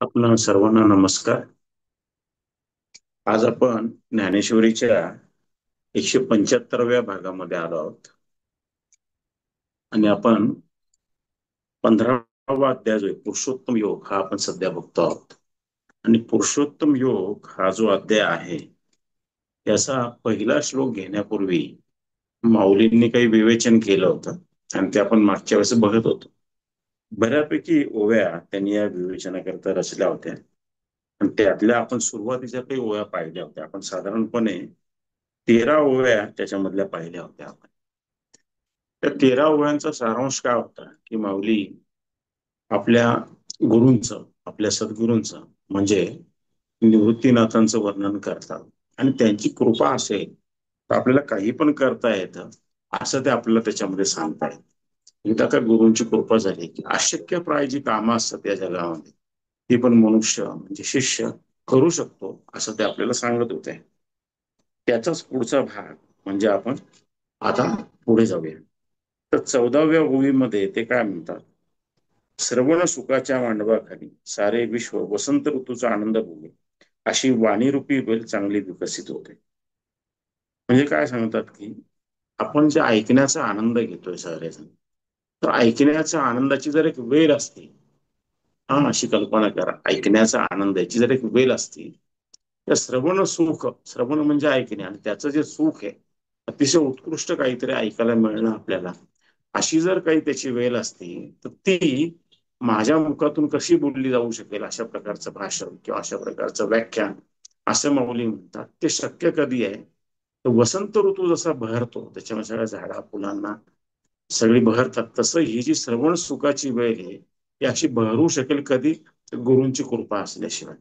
आपणा सर्वांना नमस्कार. आज आपण ज्ञानेश्वरीच्या 175व्या भागामध्ये आलो आहोत आणि आपण 15वा अध्याय जो आहे पुरुषोत्तम योग हा आपण सध्या बघतो आहोत. आणि पुरुषोत्तम योग हा जो अध्याय आहे त्याचा पहिला श्लोक घेण्यापूर्वी माऊलींनी काही विवेचन केलं होतं आणि ते आपण मागच्या वेळेस बघत होतो. बऱ्यापैकी ओव्या त्यांनी या विवेचनाकरता रचल्या होत्या आणि त्यातल्या आपण सुरुवातीच्या काही ओव्या पाहिल्या होत्या. आपण साधारणपणे 13 ओव्या त्याच्यामधल्या पाहिल्या होत्या आपण. त्या 13 ओव्यांचा सारांश काय होता की माऊली आपल्या गुरूंचं, आपल्या सद्गुरूंचं म्हणजे निवृत्तीनाथांचं वर्णन करतात आणि त्यांची कृपा असेल तर आपल्याला काही पण करता येतं असं ते आपल्याला त्याच्यामध्ये सांगता येतं. एकदा का गुरूंची कृपा झाली की अशक्य प्राय जी कामं असतात या जगामध्ये ती पण मनुष्य म्हणजे शिष्य करू शकतो असं ते आपल्याला सांगत होते. त्याचाच पुढचा भाग म्हणजे आपण आता पुढे जाऊया. तर 14व्या ओळीमध्ये ते काय म्हणतात, श्रवण सुखाच्या मांडवाखाली सारे विश्व वसंत ऋतूचा आनंद भोगे अशी वाणीरूपी वेल चांगली विकसित होते. म्हणजे काय सांगतात की आपण जे ऐकण्याचा आनंद घेतोय सारेजण, तर ऐकण्याच्या आनंदाची जर एक वेल असते, हा अशी कल्पना करा, ऐकण्याचा आनंद याची जर एक वेल असती तर श्रवण सुख, श्रवण म्हणजे ऐकणे आणि त्याचं जे सुख आहे अतिशय उत्कृष्ट काहीतरी ऐकायला मिळणं आपल्याला, अशी जर काही त्याची वेल असती तर ती माझ्या मुखातून कशी बोलली जाऊ शकेल अशा प्रकारचं भाषण किंवा अशा प्रकारचं व्याख्यान असं माऊली म्हणतात. ते शक्य कधी आहे तर वसंत ऋतू जसा बहरतो त्याच्यामध्ये सगळ्या झाडा फुलांना सगळी बहरतात, तसं ही जी श्रवण सुखाची वेळ आहे ती अशी बहरू शकेल कधी, गुरूंची कृपा असल्याशिवाय.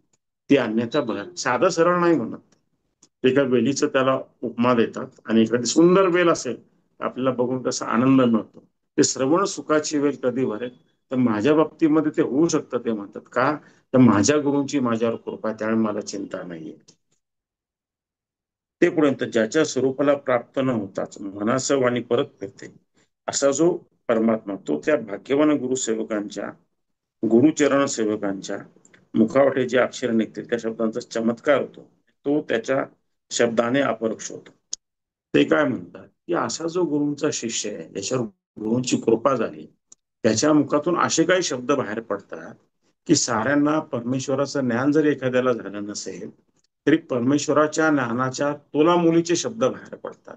ती अन्यथा बहर साधं सरळ नाही म्हणत. एका वेलीचं त्याला उपमा देतात आणि एखादी सुंदर वेल असेल आपल्याला बघून कसा आनंद मिळतो, ते श्रवण सुखाची वेल कधी भरेल तर माझ्या बाबतीमध्ये ते होऊ शकतं. ते म्हणतात का तर माझ्या गुरूंची माझ्यावर कृपा, त्यामुळे मला चिंता नाहीये. ते पर्यंत ज्याच्या स्वरूपाला प्राप्त न होताच मनास वाणी परत फिरते असा जो परमात्मा, तो त्या भाग्यवान गुरुसेवकांच्या, गुरुचरण सेवकांच्या मुखावटे जे अक्षर निघते त्या शब्दांचा चमत्कार होतो, तो त्याच्या शब्दाने अपरोक्ष होतो. ते काय म्हणतात की असा जो गुरूंचा शिष्य आहे ज्याच्यावर गुरूंची कृपा झाली त्याच्या मुखातून असे काही शब्द बाहेर पडतात की साऱ्यांना परमेश्वराचं ज्ञान जर एखाद्याला झालं नसेल तरी परमेश्वराच्या ज्ञानाच्या तोलामोलीचे शब्द बाहेर पडतात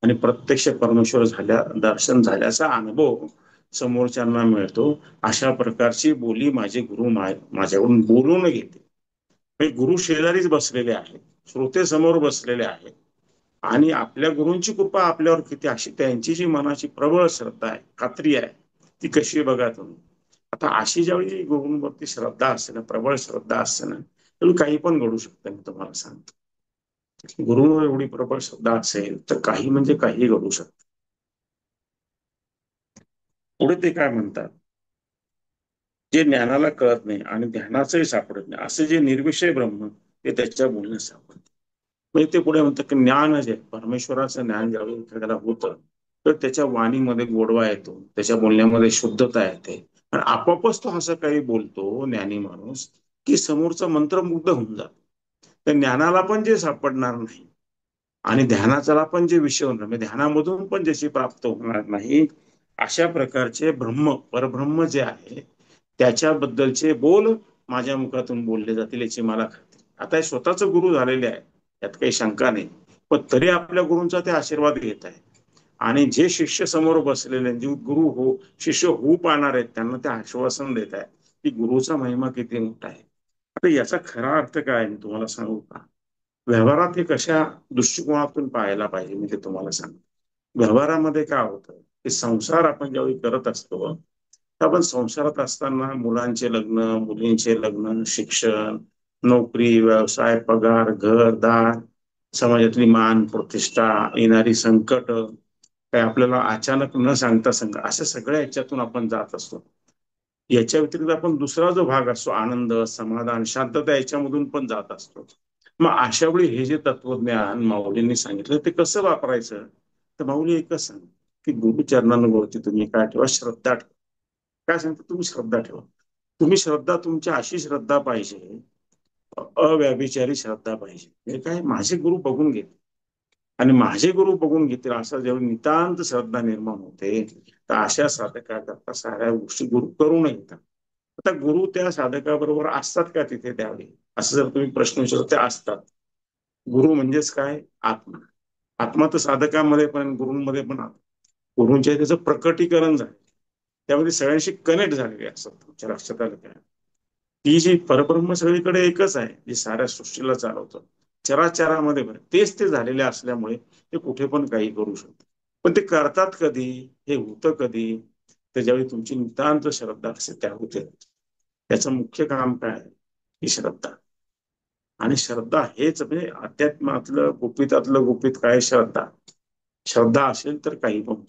आणि प्रत्यक्ष परमेश्वर झाल्या, दर्शन झाल्याचा अनुभव समोरच्यांना मिळतो. अशा प्रकारची बोली माझे गुरु माझ्याकडून बोलून घेते. गुरु शेजारीच बसलेले आहेत, श्रोते समोर बसलेले आहेत आणि आपल्या गुरूंची कृपा आपल्यावर किती अशी त्यांची जी मनाची प्रबळ श्रद्धा आहे, खात्री आहे, ती कशी बघा तुम्ही. आता अशी ज्यावेळी गुरूंवरती श्रद्धा असते ना, प्रबळ श्रद्धा असते ना, त्यावेळी काही पण घडू शकतं. मी तुम्हाला सांगतो, गुरुवर एवढी प्रबळ श्रद्धा असेल तर काही म्हणजे काही घडू शकतं. पुढे ते काय म्हणतात, जे ज्ञानाला कळत नाही आणि ध्यानाचंही सापडत नाही असे जे निर्विषय ब्रह्म ते त्याच्या बोलण्यात सापडते. म्हणजे ते पुढे म्हणतात की ज्ञान जे परमेश्वराचं ज्ञान ज्यावेळी एखाद्याला होतं तर त्याच्या वाणीमध्ये गोडवा येतो, त्याच्या बोलण्यामध्ये शुद्धता येते आणि आपोआपच तो असं काही बोलतो ज्ञानी माणूस की समोरचा मंत्रमुग्ध होऊन जातो. तर ज्ञानाला पण जे सापडणार नाही आणि ध्यानाचा पण जे विषय होणार म्हणजे ध्यानामधून पण ज्याची प्राप्त होणार नाही अशा प्रकारचे ब्रह्म, परब्रह्म जे आहे त्याच्याबद्दलचे बोल माझ्या मुखातून बोलले जातील याची मला खात्री. आता हे स्वतःच गुरु झालेले आहे यात काही शंका नाही, पण तरी आपल्या गुरूंचा ते आशीर्वाद घेत आहे आणि जे शिष्य समोर बसलेले जे गुरु हो शिष्य होऊ पाहणार आहेत त्यांना ते आश्वासन देत आहे की गुरुचा महिमा किती मोठा आहे. आता याचा खरा अर्थ काय मी तुम्हाला सांगू का, व्यवहारात हे कशा दृष्टिकोनातून पाहायला पाहिजे मी ते तुम्हाला सांगतो. व्यवहारामध्ये काय होतं की संसार आपण ज्यावेळी करत असतो तर आपण संसारात असताना मुलांचे लग्न, मुलींचे लग्न, शिक्षण, नोकरी, व्यवसाय, पगार, घर दार, समाजातली मान प्रतिष्ठा, येणारी संकट, काय आपल्याला अचानक न सांगता संकट, अशा सगळ्या ह्याच्यातून आपण जात असतो. याच्या व्यतिरिक्त आपण दुसरा जो भाग असतो आनंद, समाधान, शांतता याच्यामधून पण जात असतो. मग अशा वेळी हे जे तत्वज्ञान माऊलींनी सांगितलं ते कसं वापरायचं, तर माऊली एकच सांग की गुरुचरणांवरती तुम्ही काय ठेवा, श्रद्धा ठेवा. काय सांगतो तुम्ही, श्रद्धा ठेवा. तुम्ही श्रद्धा, तुमची अशी श्रद्धा पाहिजे, अव्यभिचारी श्रद्धा पाहिजे. हे काय, माझे गुरु बघून घेतील आणि माझे गुरु बघून घेतील असं जेव्हा नितांत श्रद्धा निर्माण होते, तर अशा साधकाकरता साऱ्या गोष्टी गुरु करू येतात. आता गुरु त्या साधकाबरोबर असतात का तिथे त्यावेळी, असं जर तुम्ही प्रश्न विचारला, ते असतात. गुरु म्हणजेच काय, आत्मा. आत्मा तर साधकामध्ये पण गुरूंमध्ये पण आहे. गुरूंच्या त्याचं प्रकटीकरण झालं, त्यामध्ये सगळ्यांशी कनेक्ट झालेले असतात. तुमच्या लक्षात आलं काय, ती जी परब्रह्म सगळीकडे एकच आहे, जे साऱ्या सृष्टीला चालवतं, चराचरामध्ये पण तेच ते झालेले असल्यामुळे ते कुठे पण काही करू शकतात. पण ते करतात कधी, हे होतं कधी, तर ज्यावेळी तुमची नितांत श्रद्धा असते त्यावेळी. त्याचं मुख्य काम काय आहे, ही श्रद्धा. आणि श्रद्धा हेच म्हणजे अध्यात्मातलं गुपितातलं गुपित काय, श्रद्धा. श्रद्धा असेल तर काही पण.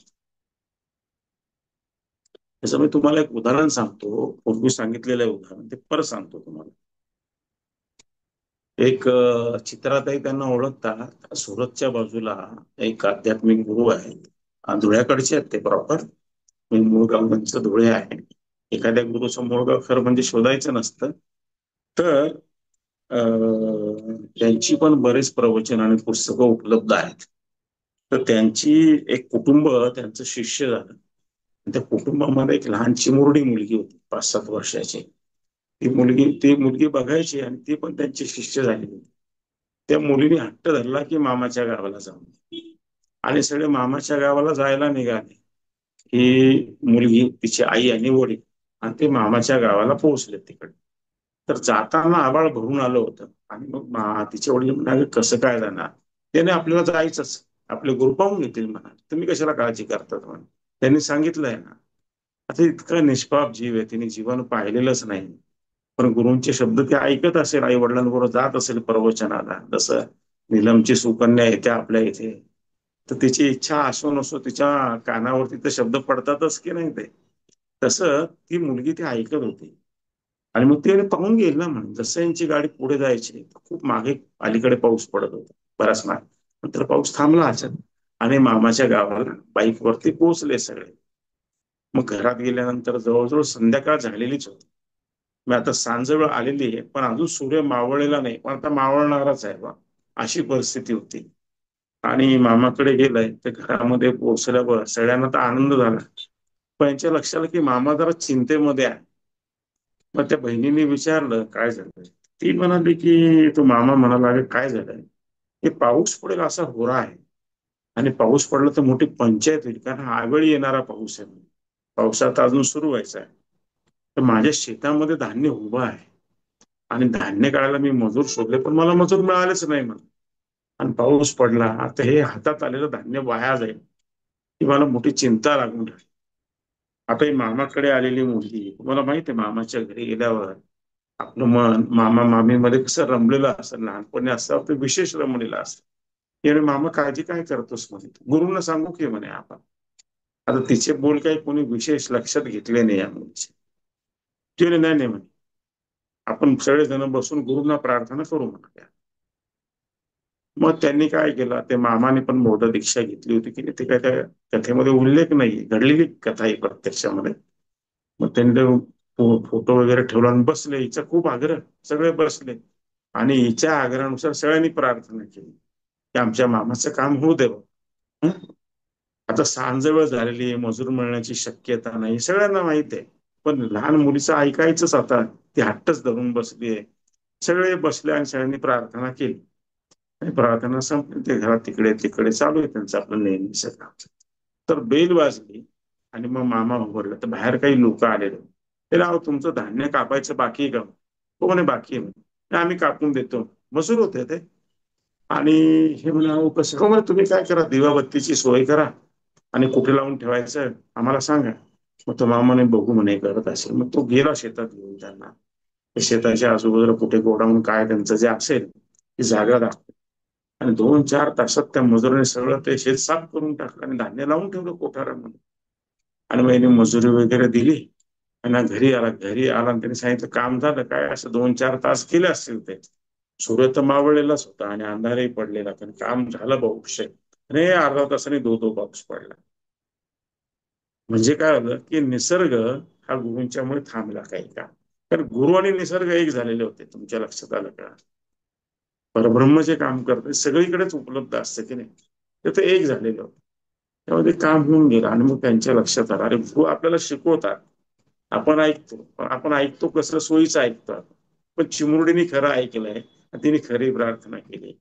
जसं मी तुम्हाला एक उदाहरण सांगतो, पूर्वी सांगितलेलं आहे उदाहरण, ते परत सांगतो तुम्हाला. एक चित्राताई त्यांना ओळखतात, सुरतच्या बाजूला एक आध्यात्मिक गुरु आहेत. धुळ्याकडचे आहेत ते प्रॉपर. मूळ गाव त्यांचं धुळे आहे. एखाद्या गुरुचं मूळ गाव खरं म्हणजे शोधायचं नसतं. तर त्यांची पण बरेच प्रवचन आणि पुस्तकं उपलब्ध आहेत. तर त्यांची एक कुटुंब त्यांचं शिष्य झालं. त्या कुटुंबामध्ये एक लहान चिमुरडी मुलगी होती, 5-7 वर्षाची. ती मुलगी बघायची आणि ती पण त्यांची शिष्य झाली होती. त्या मुलीने हट्ट धरला की मामाच्या गावाला जाऊन, आणि सगळे मामाच्या गावाला जायला निघाले. ही मुलगी, तिची आई आणि वडील, आणि ते मामाच्या गावाला पोहोचले तिकडे. तर जाताना आबाळ भरून आलं होतं, आणि मग तिचे वडील म्हणाले, कसं काय जाणार, त्याने आपल्याला जायचंच, आपले गुरु पाहून घेतील म्हणा, तुम्ही कशाला काळजी करतात म्हणा. त्यांनी सांगितलंय ना. आता इतका निष्पाप जीव आहे, तिने जीवन पाहिलेलंच नाही, पण गुरूंचे शब्द ते ऐकत असेल, आई वडिलांबरोबर जात असेल प्रवचनाला. जसं नीलमची सुकन्या येते आपल्या इथे, तर तिची इच्छा असो नसो, तिच्या कानावरती ते शब्द पडतातच की नाही ते. तसं ती मुलगी ते ऐकत होती. आणि मग ते पाहून गेल ना, म्हणून जसं यांची गाडी पुढे जायची, खूप मागे अलीकडे पाऊस पडत होता, बराच मागे. नंतर पाऊस थांबला अचानक, आणि मामाच्या गावाला बाईक वरती पोहोचले सगळे. मग घरात गेल्यानंतर जवळजवळ संध्याकाळ झालेलीच होती. मग आता सांज वेळ आलेली आहे, पण अजून सूर्य मावळलेला नाही, पण आता मावळणारच आहे बा, अशी परिस्थिती होती. आणि मामाकडे गेलाय, तर घरामध्ये पोहोचल्यावर सगळ्यांना तर आनंद झाला, पण यांच्या लक्षात की मामा जरा चिंतेमध्ये आहे. मग त्या बहिणीने विचारलं काय झालं. ती म्हणाली की तो मामा म्हणाला, अरे काय झालंय, की पाऊस पडेल असा होरा आहे, आणि पाऊस पडला तर मोठी पंचायत होईल, कारण आवेळी येणारा पाऊस आहे. पावसात अजून सुरू व्हायचा आहे. तर माझ्या शेतामध्ये धान्य उभं आहे, आणि धान्य काढायला मी मजूर शोधले, पण मला मजूर मिळालेच नाही मला. आणि पाऊस पडला, आता हे हातात आलेलं धान्य वाया जाईल, ही मला मोठी चिंता लागून राहिली. आता ही मामाकडे आलेली मुलगी, तुम्हाला माहिती आहे, मामाच्या घरी गेल्यावर आपलं मन मामा मामी मध्ये कसं रमलेलं असतं, लहानपणी असतं ते विशेष रमलेलं असतं. की मामा काळजी काय करतोस म्हणे, गुरुंना सांगू की म्हणे आपण. आता तिचे बोल काही कोणी विशेष लक्षात घेतले नाही या मुलीचे. ती म्हणे, नाही नाही म्हणे, आपण सगळेजण बसून गुरुंना प्रार्थना करू म्हणा. मग त्यांनी काय केलं, ते मामाने पण मोठं दीक्षा घेतली होती की ते काय त्या कथेमध्ये उल्लेख नाही, घडलेली कथा आहे प्रत्यक्षामध्ये. मग त्यांनी फोटो वगैरे ठेवला आणि बसले, हिचा खूप आग्रह, सगळे बसले. आणि हिच्या आग्रहानुसार सगळ्यांनी प्रार्थना केली की आमच्या मामाचं काम होऊ दे. हं? आता सांज वेळ झालेली आहे, मजूर मिळण्याची शक्यता नाही, सगळ्यांना माहित आहे. पण लहान मुलीचं ऐकायचंच आता, ती हट्टच धरून बसली आहे. सगळे बसले आणि सगळ्यांनी प्रार्थना केली. आणि प्रार्थना संपली, ते घरात तिकडे तिकडे चालू आहे त्यांचं आपलं नेहमीच काम. तर बेल वाजली, आणि मग मामा उघडला, तर बाहेर काही लोक आलेले. ते राव, तुमचं धान्य कापायचं बाकी आहे का? हो म्हणे, बाकी आहे म्हणे. "नाही, आम्ही कापून देतो." मजूर होते ते. आणि हे म्हणा, "अहो, कसं?" "हो म्हणे, तुम्ही काय करा, दिवाबत्तीची सोय करा, आणि कुठे लावून ठेवायचं आम्हाला सांगा." मग तो मामाने बघू म्हणे करत असेल, मग तो गेला शेतात घेऊन त्यांना. शेताच्या आजूबाजूला कुठे गोडाऊन काय त्यांचं जे असेल ती जागा दाखव. आणि 2-4 तासात त्या मजुराने सगळं ते शेत साफ करून टाकलं आणि धान्य लावून ठेवलं कोठारामध्ये. आणि मग याने मजुरी वगैरे दिली, आणि घरी आला आणि त्यांनी सांगितलं काम झालं काय, असं 2-4 तास केले असतील ते. सूर्य तर मावळलेलाच होता आणि अंधारही पडलेला, पण काम झालं बहुक्षय. आणि अर्धा तासाने धो पाऊस पडला. म्हणजे काय झालं की निसर्ग हा गुरूंच्यामुळे थांबला काही का. कारण गुरु आणि निसर्ग एक झालेले होते. तुमच्या लक्षात आलं का? परब्रह्म जे काम करते सगळीकडेच उपलब्ध असते की नाही, तर ते एक झालेलं होतं. त्यामध्ये काम होऊन गेलं आणि मग त्यांच्या लक्षात आलं, अरे गुरु आपल्याला शिकवतात, आपण ऐकतो, पण आपण ऐकतो कसं, सोयीचं ऐकतो आपण. पण चिमुरडीने खरं ऐकलंय आणि तिने खरी प्रार्थना केली.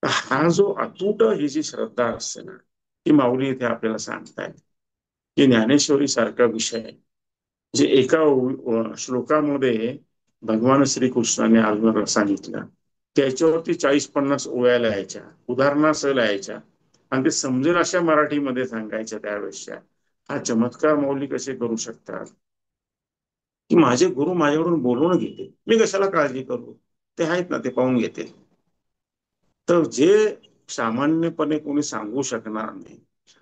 तर हा जो अतूट ही जी श्रद्धा असते ना, ती माऊली इथे आपल्याला सांगतायत की ज्ञानेश्वरी सारखा विषय जे एका श्लोकामध्ये भगवान श्रीकृष्णाने अर्जुनाला सांगितलं, त्याच्यावरती 40-50 ओव्या लिहायच्या, उदाहरणासह लिहायच्या आणि ते समजेल अशा मराठीमध्ये सांगायच्या त्यावेळेसच्या. हा चमत्कार माऊली कसे करू शकतात की माझे गुरु माझ्याकडून बोलवून घेते, मी कशाला काळजी करू, ते आहेत ना, ते पाहून घेते. तर जे सामान्यपणे कोणी सांगू शकणार नाही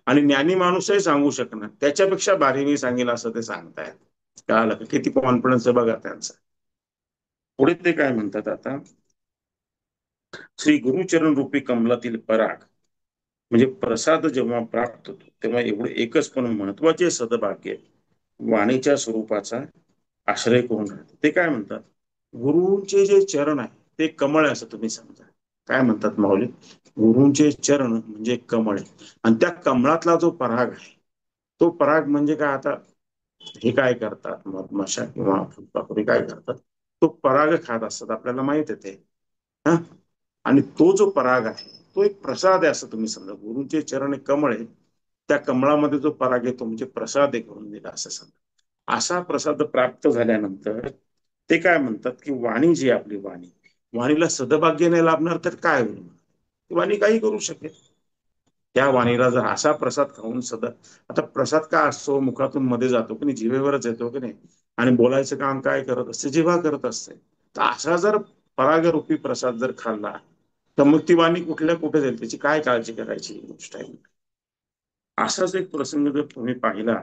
आणि ज्ञानी माणूसही सांगू शकणार, त्याच्यापेक्षा भारी मी सांगेल असं ते सांगतायत. कळालं का? किती कॉन्फिडन्स आहे बघा त्यांचा. पुढे ते काय म्हणतात आता, श्री गुरुचरण रूपी कमलातील पराग म्हणजे प्रसाद जेव्हा प्राप्त होतो तेव्हा एवढे एकच पण महत्वाचे सदभाग्य वाणीच्या स्वरूपाचा आश्रय करून राहते. ते काय म्हणतात, गुरुंचे जे चरण आहे ते कमळ आहे असं तुम्ही समजा. काय म्हणतात माऊली, गुरुंचे चरण म्हणजे कमळ आहे आणि त्या कमळातला जो पराग आहे, तो पराग म्हणजे काय, आता हे काय करतात मधमाशा किंवा फुलपाखरू काय करतात, तो पराग खात असतात, आपल्याला माहित आहे ते. हा, आणि तो जो पराग आहे तो एक प्रसाद आहे असं तुम्ही समजा. गुरुचे चरण एक कमळ आहे, त्या कमळामध्ये जो पराग येतो म्हणजे प्रसाद आहे करून दिला असं समजा. असा प्रसाद प्राप्त झाल्यानंतर ते काय म्हणतात की वाणी जी आपली वाणी, वाणीला सदभाग्य नाही लाभणार तर काय होईल, वाणी काही करू शकेल. त्या वाणीला जर असा प्रसाद खाऊन सदा, आता प्रसाद काय असतो, मुखातून मध्ये जातो की नाही, जिभेवरच येतो की नाही, आणि बोलायचं काम काय करत असते, जिभा करत असते. तर असा जर परागरूपी प्रसाद जर खाल्ला तर मग ती वाणी कुठल्या कुठे जाईल, त्याची काय काळजी करायची गोष्ट आहे. असाच एक प्रसंग जर तुम्ही पाहिला,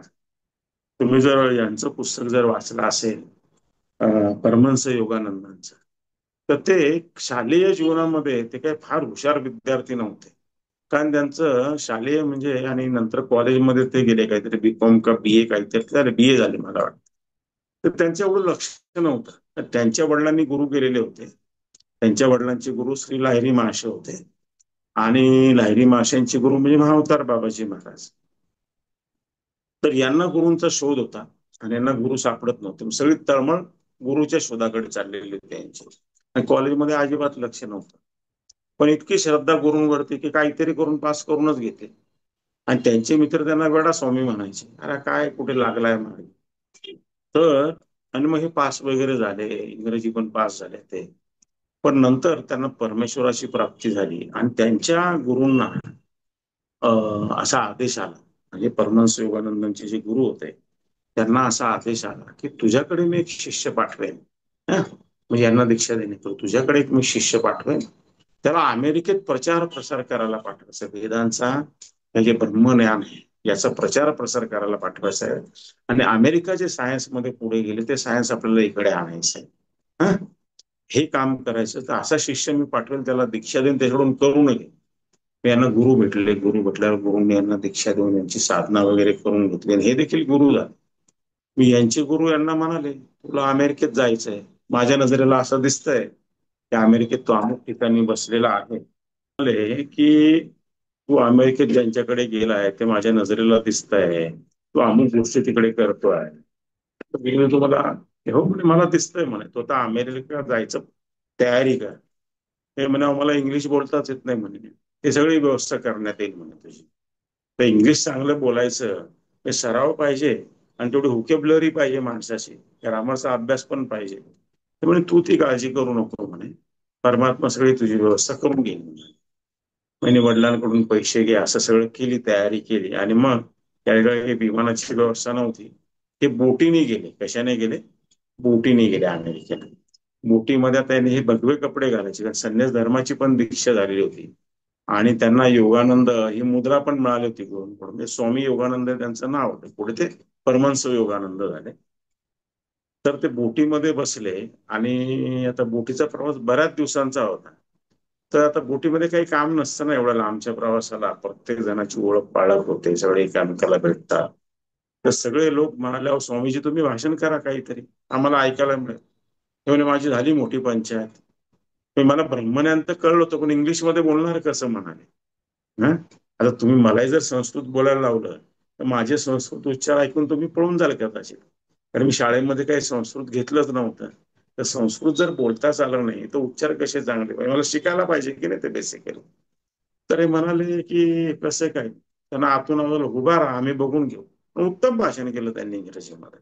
तुम्ही जर यांचं पुस्तक जर वाचलं असेल, परमहंस योगानंदांचं, तर ते शालेय जीवनामध्ये ते काही फार हुशार विद्यार्थी नव्हते. कारण त्यांचं शालेय म्हणजे आणि नंतर कॉलेजमध्ये ते गेले, काहीतरी B.Com का BA काहीतरी झाले, BA झाले मला वाटतं. तर त्यांचं एवढं लक्ष नव्हतं. तर त्यांच्या वडिलांनी गुरु केलेले होते. त्यांच्या वडिलांचे गुरु श्री लाहिरी महाशय होते आणि लाहिरी महाशयांचे गुरु म्हणजे महाअवतार बाबाजी महाराज. तर यांना गुरूंचा शोध होता आणि यांना गुरु सापडत नव्हते, सगळी तळमळ गुरुच्या शोधाकडे चाललेली होती यांची. आणि कॉलेजमध्ये अजिबात लक्ष नव्हतं. पण इतकी श्रद्धा गुरूंवरती की काहीतरी करून पास करूनच घेते. आणि त्यांचे मित्र त्यांना वेडा स्वामी म्हणायचे, अरे काय कुठे लागलाय मागे. तर आणि मग हे पास वगैरे झाले, इंग्रजी पण पास झाले ते. पण नंतर त्यांना परमेश्वराची प्राप्ती झाली आणि त्यांच्या गुरूंना असा आदेश आला, म्हणजे परमहंस योगानंदांचे जे गुरु होते त्यांना असा आदेश आला की तुझ्याकडे मी एक शिष्य पाठवेन. हं? म्हणजे यांना दीक्षा देणे, तर तुझ्याकडे एक मी शिष्य पाठवेन, त्याला अमेरिकेत प्रचार प्रसार करायला पाठवायचा, वेदांचा हे जे ब्रह्मज्ञान आहे याचा प्रचार प्रसार करायला पाठवायचा आहे. आणि अमेरिका जे सायन्स मध्ये पुढे गेले ते सायन्स आपल्याला इकडे आणायचं आहे. हे काम करायचं, तर असा शिष्य मी पाठवेल, त्याला दीक्षा देऊन त्याच्याकडून करू नये. यांना गुरु भेटले, गुरु भेटल्यावर गुरुंनी यांना दीक्षा देऊन यांची साधना वगैरे करून घेतली आणि हे देखील गुरु झाले. मी यांचे गुरु यांना म्हणाले, तुला अमेरिकेत जायचंय, माझ्या नजरेला असं दिसतंय की अमेरिकेत तो अमुक ठिकाणी बसलेला आहे. म्हणाले की तू अमेरिकेत ज्यांच्याकडे गेलाय ते माझ्या नजरेला दिसतंय, तू अमुक गोष्टी तिकडे करतोय. तर मी तुम्हाला, हो म्हणे, मला दिसतंय म्हणे, तो आता अमेरिकेला जायचं तयारी कर. हे म्हणे मला इंग्लिश बोलताच येत नाही म्हणे, ते सगळी व्यवस्था करण्यात येईल म्हणे तुझी. तर इंग्लिश चांगलं बोलायचं हे सराव पाहिजे आणि तेवढी व्होकॅब्युलरी पाहिजे माणसाची, ग्रामरचा अभ्यास पण पाहिजे. त्यामुळे तू ती काळजी करू नको म्हणे, परमात्मा सगळी तुझी व्यवस्था करून घेईल म्हणे. म्हणजे वडिलांकडून पैसे घे, असं सगळं केली, तयारी केली. आणि मग त्यावेळी विमानाची व्यवस्था नव्हती, ते बोटीने गेले. कशाने गेले? बोटीने गेले अमेरिकेला. बोटीमध्ये त्यांनी हे भगवे कपडे घालायचे, कारण संन्यास धर्माची पण दीक्षा झालेली होती. आणि त्यांना योगानंद ही मुद्रा पण मिळाली होती गुरूंकडून, म्हणजे स्वामी योगानंद त्यांचं नाव होतं. पुढे ते परमहंस योगानंद झाले. तर ते बोटीमध्ये बसले आणि आता बोटीचा प्रवास बऱ्याच दिवसांचा होता. तर आता बोटीमध्ये काही काम नसतं ना एवढ्या लांबच्या प्रवासाला, प्रत्येक जणाची ओळख पाळख होते, सगळे एकमेकाला भेटतात. तर सगळे लोक म्हणाले, अहो स्वामीजी तुम्ही भाषण करा काहीतरी, आम्हाला ऐकायला मिळेल. ते म्हणे माझी झाली मोठी पंचायत. मला ब्रह्मज्ञान तर कळलं होतं, पण इंग्लिशमध्ये बोलणार कसं म्हणाले. हा, आता तुम्ही मलाही जर संस्कृत बोलायला लावलं तर माझे संस्कृत उच्चार ऐकून तुम्ही पळून जाल कदाचित. कारण मी शाळेमध्ये काही संस्कृत घेतलंच नव्हतं. तर संस्कृत जर बोलताच आलं नाही तर उच्चार कसे चांगले पाहिजे, मला शिकायला पाहिजे की नाही ते बेसिकली. तर हे म्हणाले की कसं काय, त्यांना आतून आम्हाला उभा राहा आम्ही बघून घेऊ. उत्तम भाषण केलं त्यांनी इंग्रजीमध्ये.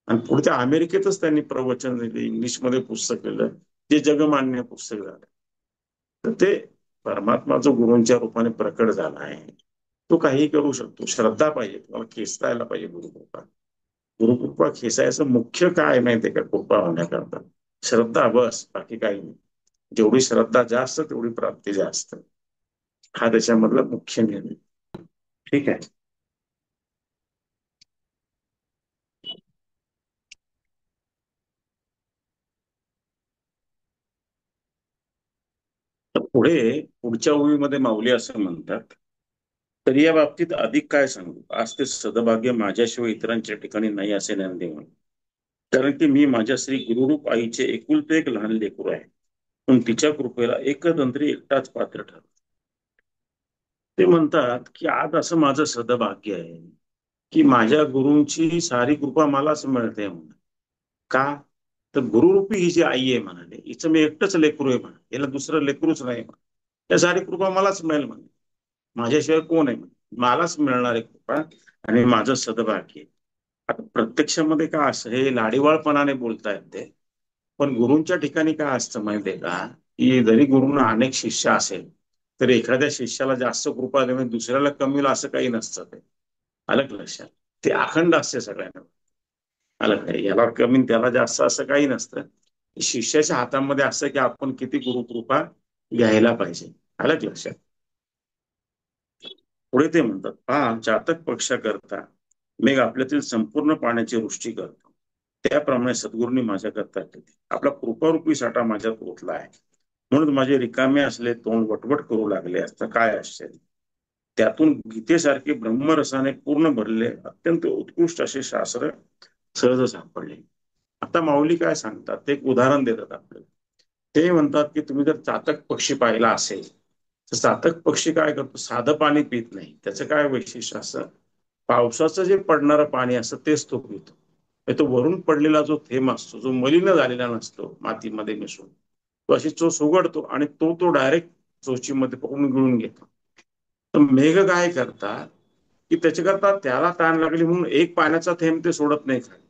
आणि पुढच्या अमेरिकेतच त्यांनी प्रवचन दिले, इंग्लिशमध्ये पुस्तक लिहिलं, जे जगमान्य पुस्तक झालं. तर ते परमात्मा जो गुरूंच्या रूपाने प्रकट झाला आहे, तो काही करू शकतो. श्रद्धा पाहिजे, तुम्हाला खेचता यायला पाहिजे गुरुकृपा. गुरुकृपा खेचायचं मुख्य काय माहितीये का, कृपा होण्याकरता श्रद्धा, बस, बाकी काही नाही. जेवढी श्रद्धा जास्त तेवढी प्राप्ती जास्त, हा त्याच्यामधला मुख्य निर्णय. ठीक आहे. तर पुढच्या ओळीमध्ये माऊली असं म्हणतात, तर या बाबतीत अधिक काय सांगू, आज ते सदभाग्य माझ्याशिवाय इतरांच्या ठिकाणी नाही असे ज्ञान देऊन. कारण की मी माझ्या श्री गुरुरूप आईचे एकुलते एक लहान लेकरू आहे, पण तिच्या कृपेला एकतंत्री एकटाच पात्र ठरतो. ते म्हणतात की आज असं माझं सदभाग्य आहे की माझ्या गुरूंची सारी कृपा मलाच मिळते म्हणून. का, तर गुरुरूपी ही जी आई आहे म्हणाले, हिचं मी एकटंच लेकरू आहे म्हणा, याला दुसरं लेकरूच नाही म्हणा, या सारी कृपा मलाच मिळेल म्हणे, माझ्याशिवाय कोण आहे म्हणे, मलाच मिळणार आहे कृपा, आणि माझं सदभाग्य आहे. आता प्रत्यक्षामध्ये काय असं हे लाडीवाळपणाने बोलतायत ते, पण गुरूंच्या ठिकाणी काय असतं माहितीये का, की जरी गुरुंना अनेक शिष्य असेल तर एखाद्या शिष्याला जास्त कृपा देणे दुसऱ्याला कमी होईल असं काही नसतं ते. आलं का लक्षात, ते अखंड असते सगळ्यांना. आलं का, याला कमी त्याला जास्त असं काही नसतं. शिष्याच्या हातामध्ये असं की आपण किती गुरुकृपा घ्यायला पाहिजे. आलं का लक्षात. पुढे ते म्हणतात, पहा चातक पक्षा करता मेघ आपल्यातील संपूर्ण पाण्याची वृष्टी करतो, त्याप्रमाणे सद्गुरूंनी माझ्या करता केली. आपला कृपारूपी साठा माझ्यात ओतला आहे, म्हणून माझे रिकामे असले तोंड वटवट करू लागले असता काय आश्चर्य. त्यातून गीतेसारखे ब्रह्मरसाने पूर्ण भरले अत्यंत उत्कृष्ट असे शास्त्र सहज सापडले. आता माऊली काय सांगतात, ते एक उदाहरण देतात आपल्याला. ते म्हणतात की तुम्ही जर चातक पक्षी पाहिला असेल तर चातक पक्षी काय करतो, साधं पाणी पित नाही. त्याचं काय वैशिष्ट्य असं, पावसाचं जे पडणारं पाणी असतं तेच तो पितो. तो वरून पडलेला जो थेंब असतो, जो मलिन झालेला नसतो मातीमध्ये मिसळून, तो अशी चोच उघडतो आणि तो डायरेक्ट चोचीमध्ये पकडून गिळून घेतो. तर मेघ काय करतात की त्याच्याकरता त्याला ताण लागली म्हणून एक पाण्याचा थेंब ते सोडत नाही खाली,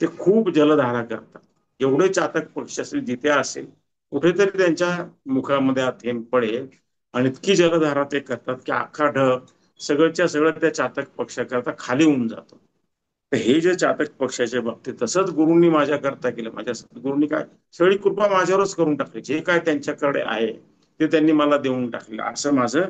ते खूप जलधारा करतात. एवढे चातक पक्षी असेल जिथे असेल कुठेतरी त्यांच्या मुखामध्ये हा थेंब पडेल, आणि इतकी जलधारा ते करतात की अख्खा ढग सगळंच्या सगळं त्या चातक पक्षाकरता खाली होऊन जातो. तर हे जे चातक पक्षाच्या बाबतीत तसंच गुरुंनी माझ्या करता केलं. माझ्या सद्गुरूंनी काय सगळी कृपा माझ्यावरच करून टाकली, जे काय त्यांच्याकडे आहे ते त्यांनी मला देऊन टाकलं, असं माझं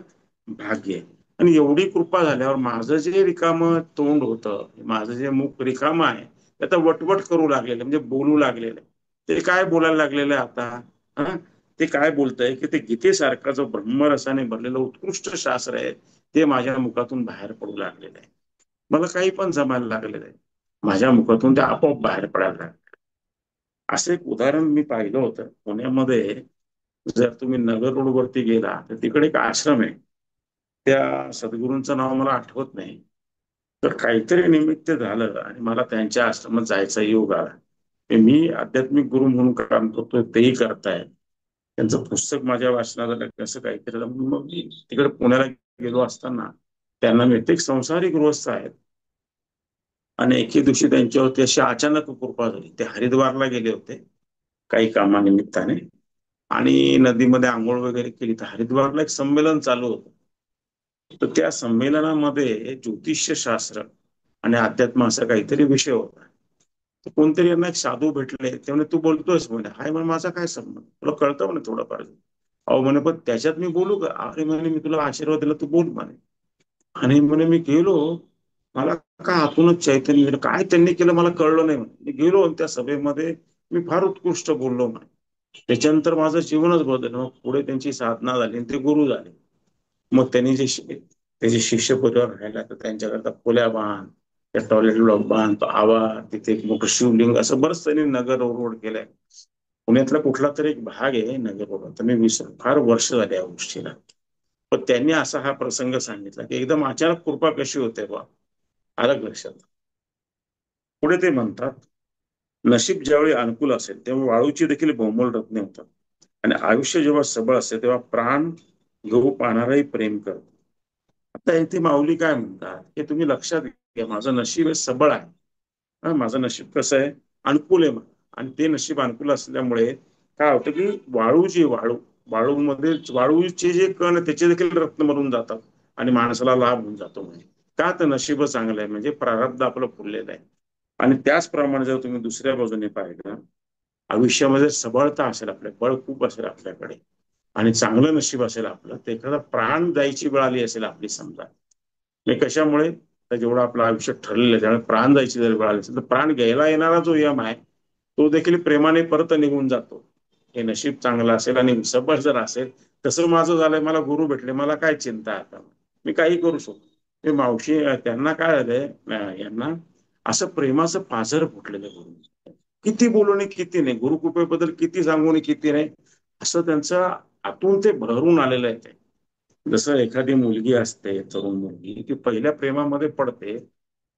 भाग्य आहे. आणि एवढी कृपा झाल्यावर माझं जे रिकामं तोंड होतं, माझं जे मुख रिकाम आहे, ते आता वटवट करू लागलेलं म्हणजे बोलू लागलेलं. ते काय बोलायला लागलेलं आहे आता, हा, ते काय बोलतंय की ते गीतेसारखा जो ब्रह्मरसाने भरलेलं उत्कृष्ट शास्त्र आहे ते माझ्या मुखातून बाहेर पडू लागलेलं आहे. मला काही पण जमायला लागलेलं आहे, माझ्या मुखातून ते आपोआप बाहेर पडायला लागलं. असं एक उदाहरण मी पाहिलं होतं पुण्यामध्ये. जर तुम्ही नगर रोड वरती गेला तर तिकडे एक आश्रम आहे, त्या सद्गुरूंचं नाव मला आठवत नाही. तर काहीतरी निमित्त झालं आणि मला त्यांच्या आश्रमात जायचा योग आला. मी आध्यात्मिक गुरु म्हणून काम करतोय तेही करताय, त्यांचं पुस्तक माझ्या वाचनात आलं कसं काहीतरी मग मी तिकडे पुण्याला गेलो असताना त्यांना मी, ते एक संसारी गृहस्थ आहेत, आणि एके दिवशी त्यांच्यावरती अशी अचानक कृपा झाली. ते हरिद्वारला गेले होते काही कामानिमित्ताने, आणि नदीमध्ये आंघोळ वगैरे केली, तर हरिद्वारला एक संमेलन चालू होतं. तर त्या संमेलनामध्ये ज्योतिष्य शास्त्र आणि अध्यात्म असा काहीतरी विषय होता. तर कोणतरी यांना एक साधू भेटले, ते म्हणे तू बोलतोयस म्हणे, हाय म्हणे माझा काय संबंध, तुला कळतं म्हणे थोडंफार. अहो म्हणे पण त्याच्यात मी बोलू का, अरे म्हणे मी तुला आशीर्वाद दिला तू बोल म्हणे. आणि म्हणे मी गेलो, मला काय आतूनच चैतन्य दिलं, काय त्यांनी केलं मला कळलं नाही म्हणे. मी गेलो आणि त्या सभेमध्ये मी फार उत्कृष्ट बोललो म्हणे. त्याच्यानंतर माझं जीवनच बदललं. मग पुढे त्यांची साधना झाली आणि ते गुरु झाले. मग त्यांनी जे त्याचे शिष्य परिवार राहिला तर त्यांच्याकरता खोल्या बांध, त्या टॉयलेटला बांध, आवा, तिथे एक मोठं शिवलिंग, असं बरंच त्यांनी नगर रोड केलंय. पुण्यातला कुठला तरी एक भाग आहे नगर रोड, तर मी विसर, फार वर्ष झाले या गोष्टीला. पण त्यांनी असा हा प्रसंग सांगितला की एकदम अचानक कृपा कशी होते बा, अलग लक्षात. पुढे ते म्हणतात, नशीब ज्यावेळी अनुकूल असेल तेव्हा वाळूची देखील बहुमोल रत्ने होतात, आणि आयुष्य जेव्हा सबळ असते तेव्हा प्राण घेऊ पाहणाराही प्रेम करतो. आता इथे माऊली काय म्हणतात की तुम्ही लक्षात घ्या, माझं नशीब हे सबळ आहे. माझं नशीब कसं आहे, अनुकूल आहे. आणि ते नशीब अनुकूल असल्यामुळे काय होतं की वाळू जी वाळू वाळूमध्ये वाळूचे जे कण आहे, त्याचे देखील रत्न मरून जातात आणि माणसाला लाभ होऊन जातो. म्हणजे का तर नशीब चांगलं आहे, म्हणजे प्रारब्ध आपलं फुललेलं आहे. आणि त्याचप्रमाणे जर तुम्ही दुसऱ्या बाजूने पाहिलं, आयुष्यामध्ये सबळता असेल, आपल्या बळ खूप असेल आपल्याकडे, आणि चांगलं नशीब असेल आपलं, तर एखादा प्राण द्यायची वेळ आली असेल आपली समजा, नाही कशामुळे, तर जेवढं आपलं आयुष्य ठरलेलं आहे त्यामुळे प्राण जायची जर वेळ आली असेल, तर प्राण घ्यायला येणारा जो यम आहे तो देखील प्रेमाने परत निघून जातो. हे नशीब चांगलं असेल आणि सबळ जर असेल, तसं माझं झालंय, मला गुरु भेटले, मला काय चिंता आहे आता, मी काही करू शकतो. ते मावशी त्यांना काय झालंय, यांना असं प्रेमाचं पाझर फुटलेलं गुरु, किती बोलू नये किती नाही, गुरुकृपेबद्दल किती सांगू नये किती नाही, असं त्यांचं आतून ते भरून आलेलं आहे. ते जसं एखादी मुलगी असते, तरुण मुलगी, ती पहिल्या प्रेमामध्ये पडते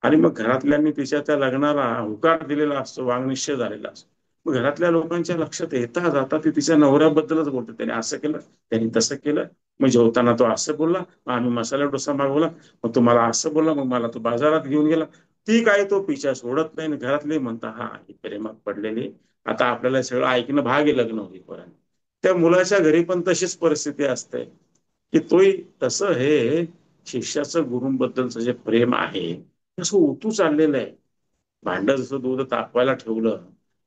आणि मग घरातल्यांनी तिच्या त्या लग्नाला होकार दिलेला असतो, वांगनिश्चय झालेला असतो. मग घरातल्या लोकांच्या लक्षात येता जाता ती तिच्या नवऱ्याबद्दलच बोलते, त्याने असं केलं, त्यांनी तसं केलं, मग जेवताना तो असं बोलला, मग आम्ही मसाला डोसा मागवला, मग तुम्हाला असं बोलला, मग मला तो बाजारात घेऊन गेला. ती काय तो पिछा सोडत नाही. घरातले म्हणता, हा ही प्रेमात पडलेली, आता आपल्याला सगळं ऐकणं भाग आहे लग्न होईपर्यंत. त्या मुलाच्या घरी पण तशीच परिस्थिती असते की तोही तसं हे शिष्याचं गुरूंबद्दलचं जे प्रेम आहे तसं ओतू चाललेलं आहे. भांड जसं दूध तापवायला ठेवलं,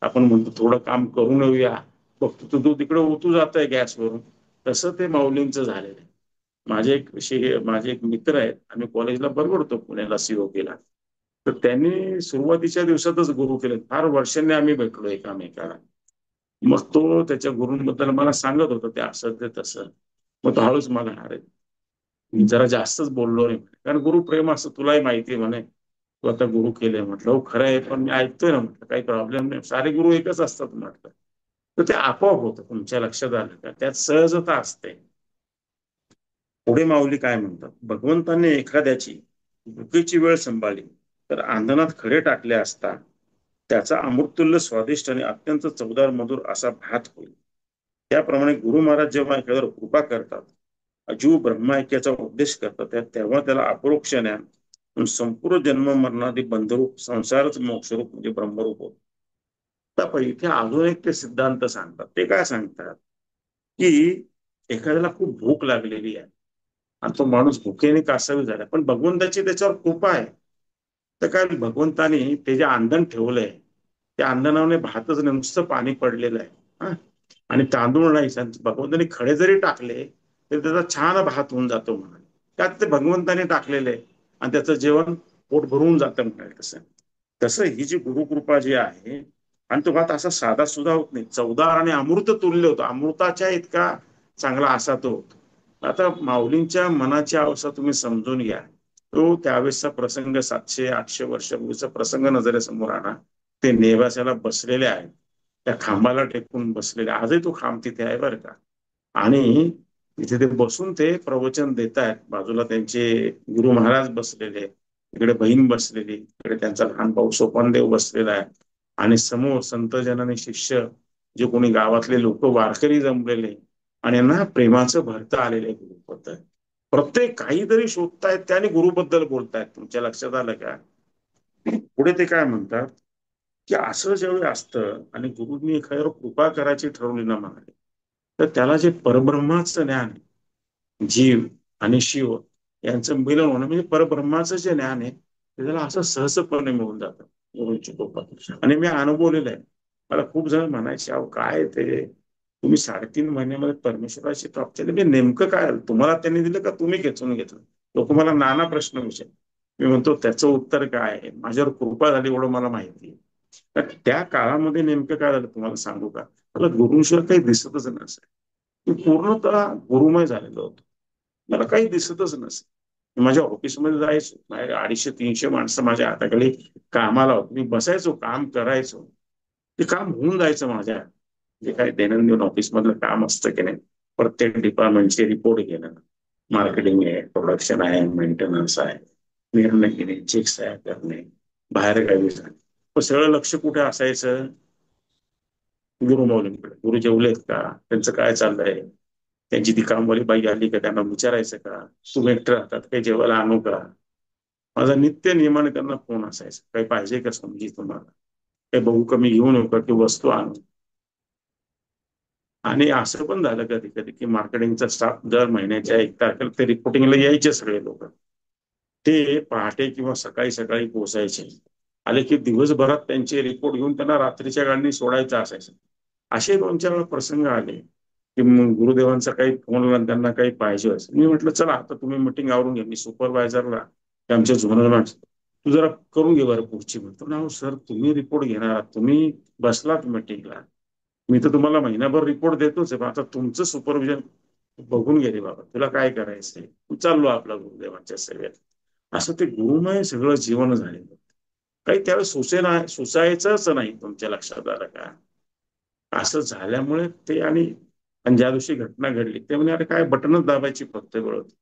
आपण म्हणतो थोडं काम करून येऊया, बघतो तो दूध तिकडे ओतू जात आहे गॅसवरून, तसं ते माऊलींचं झालेलं आहे. माझे एक मित्र आहेत, आम्ही कॉलेजला बरोबरतो पुण्याला सीओपीला, तर त्यांनी सुरुवातीच्या दिवसातच गुरु केले, फार वर्षांनी आम्ही भेटलो एकामेकाला. मग तो त्याच्या गुरूंबद्दल मला सांगत होता, ते असं ते तसं. मग तो हळूच मला, अरे मी जरा जास्तच बोललो नाही, कारण गुरुप्रेम असं तुलाही माहिती आहे म्हणे, तू आता गुरु केले. म्हटलं हो खरं आहे, पण मी ऐकतोय ना, म्हटलं काही प्रॉब्लेम नाही, सारे गुरु एकच असतात म्हटलं. तर ते आपोआप होतं, तुमच्या लक्षात आलं का, त्यात सहजता असते. पुढे माऊली काय म्हणतात, भगवंताने एखाद्याची भुकेची वेळ संभाळली तर आंधणात खडे टाकले असता त्याचा अमृतुल्य स्वादिष्ट आणि अत्यंत चवदार मधुर असा भात होईल. त्याप्रमाणे गुरु महाराज जेव्हा एखाद्यावर कृपा करतात, अजीव ब्रह्माऐक्याचा उपदेश करतात, तेव्हा त्याला अपरोक्ष ज्ञान, संपूर्ण जन्म मरणादी बंधरूप संसारच मोक्षरूप म्हणजे ब्रह्मरूप होत. तर इथे अजून एक ते सिद्धांत सांगतात. ते काय सांगतात की एखाद्याला खूप भूक लागलेली आहे आणि तो माणूस भुकेने कासावी झाला, पण भगवंताची त्याच्यावर कृपा आहे. तर काय भगवंताने ते जे अंधण ठेवलंय, त्या अंधनाने भातच नाही, नुसतं पाणी पडलेलं आहे. हा, आणि तांदूळ नाही, भगवंताने खडे जरी टाकले तरी त्याचा छान भात होऊन जातो म्हणाले, त्यात ते भगवंताने टाकलेले आहे आणि त्याचं जेवण पोट भरून जातं म्हणाले. तसं तसं ही जी गुरुकृपा जी आहे, आणि तो भात असा साधा सुद्धा होत नाही, चवदार आणि अमृत तुल्य होतो, अमृताच्या इतका चांगला असा तो होतो. आता माऊलींच्या मनाची अवस्था तुम्ही समजून घ्या. तो त्यावेळेसचा प्रसंग 700-800 वर्षापूर्वीचा प्रसंग नजरेसमोर आणा. ते नेवास्याला बसलेले आहेत, त्या खांबाला टेकून बसलेले, आजही तो खांब तिथे आहे बरं का. आणि तिथे ते बसून ते प्रवचन देत आहेत, बाजूला त्यांचे गुरु महाराज बसलेले, इकडे बहीण बसलेली, इकडे त्यांचा लहान भाऊ सोपानदेव बसलेला आहे, आणि समोर संतजन आणि शिष्य जे कोणी गावातले लोक वारकरी जमलेले, आणि यांना प्रेमाचं भरतं आलेलं आहे गुरुबद्दल. प्रत्येक काहीतरी शोधतायत त्याने गुरुबद्दल बोलतायत. तुमच्या लक्षात आलं का. पुढे ते काय म्हणतात की असं ज्यावेळी असतं आणि गुरुंनी एखाद्यावर कृपा करायची ठरवली ना म्हणाले, तर त्याला जे परब्रह्माचं ज्ञान आहे, जीव आणि शिव यांचं मिलन होणं म्हणजे परब्रह्माचं जे ज्ञान आहे ते त्याला असं सहजपणे मिळून जातं गुरुंची कृपा. आणि मी अनुभवलेलं आहे. मला खूप जण म्हणायचे, अहो काय ते तुम्ही 3.5 महिन्यामध्ये परमेश्वराची प्राप्ती, म्हणजे नेमकं काय आलं तुम्हाला, त्यांनी दिलं का तुम्ही खेचून घेतलं. लोक मला नाना प्रश्न विचार, मी म्हणतो त्याचं उत्तर काय आहे, माझ्यावर कृपा झाली एवढं मला माहिती आहे. तर त्या काळामध्ये नेमकं काय झालं तुम्हाला सांगू का, मला गुरुशिवाय काही दिसतच नसे, मी पूर्णतः गुरुमय झालेलो होतो, मला काही दिसतच नसे. माझ्या ऑफिसमध्ये जायचो, माझ्या 250-300 माणसं माझ्या हाताखाली कामाला होती, मी बसायचो, काम करायचो, ते काम होऊन जायचं माझ्या. जे काही दैनंदिन ऑफिस मधलं काम असतं की नाही, प्रत्येक डिपार्टमेंटचे रिपोर्ट घेणं, मार्केटिंग आहे, प्रोडक्शन आहे, मेंटेनन्स आहे, निर्णय घेणे, चेक तयार करणे, बाहेर गावी जाणे, पण सगळं लक्ष कुठे असायचं? गुरुमौलींकडे. गुरु जेवलेत का, त्यांचं काय चाललंय, त्यांची ती कामवाली बाई आली का, त्यांना विचारायचं का, तुम्ही एकटे राहतात काही जेवायला आणू का. माझा नित्य नियमाने त्यांना फोन असायचा, काही पाहिजे का समजी तुम्हाला, काही बघू कमी घेऊन येऊ का, की वस्तू आणू. आणि असं पण झालं कधी कधी की मार्केटिंगचा स्टाफ दर महिन्याच्या 1 तारखेला ते रिपोर्टिंगला यायचे सगळे लोक, ते पहाटे किंवा सकाळी सकाळी पोहोचायचे. आले की दिवसभरात त्यांचे रिपोर्ट घेऊन त्यांना रात्रीच्या गाडीने सोडायचं असायचं. असे 2-4 वेळा प्रसंग आले की मग गुरुदेवांचा काही फोन आला आणि त्यांना काही पाहिजे असं. मी म्हटलं चला आता तुम्ही मिटिंग आवरून घ्या, मी सुपरवायझरला आमच्या झोनल मॅनेजर, तू जरा करून घे बरं पुढची. म्हणतो ना सर, तुम्ही रिपोर्ट घेणार आहात, तुम्ही बसलात मिटिंगला, मी तर तुम्हाला महिनाभर रिपोर्ट देतोच आहे, पण आता तुमचं सुपरविजन बघून गेले बाबा, तुला काय करायचंय, चाललो आपला गुरुदेवांच्या सेवेत. असं ते गुरुमय सगळं जीवन झालेलं. काही त्यावेळेस सुचायचंच नाही, तुमच्या लक्षात आलं का. असं झाल्यामुळे ते, आणि ज्या दिवशी घटना घडली ते म्हणजे अरे काय बटनच दाबायची फक्त वेळ होती,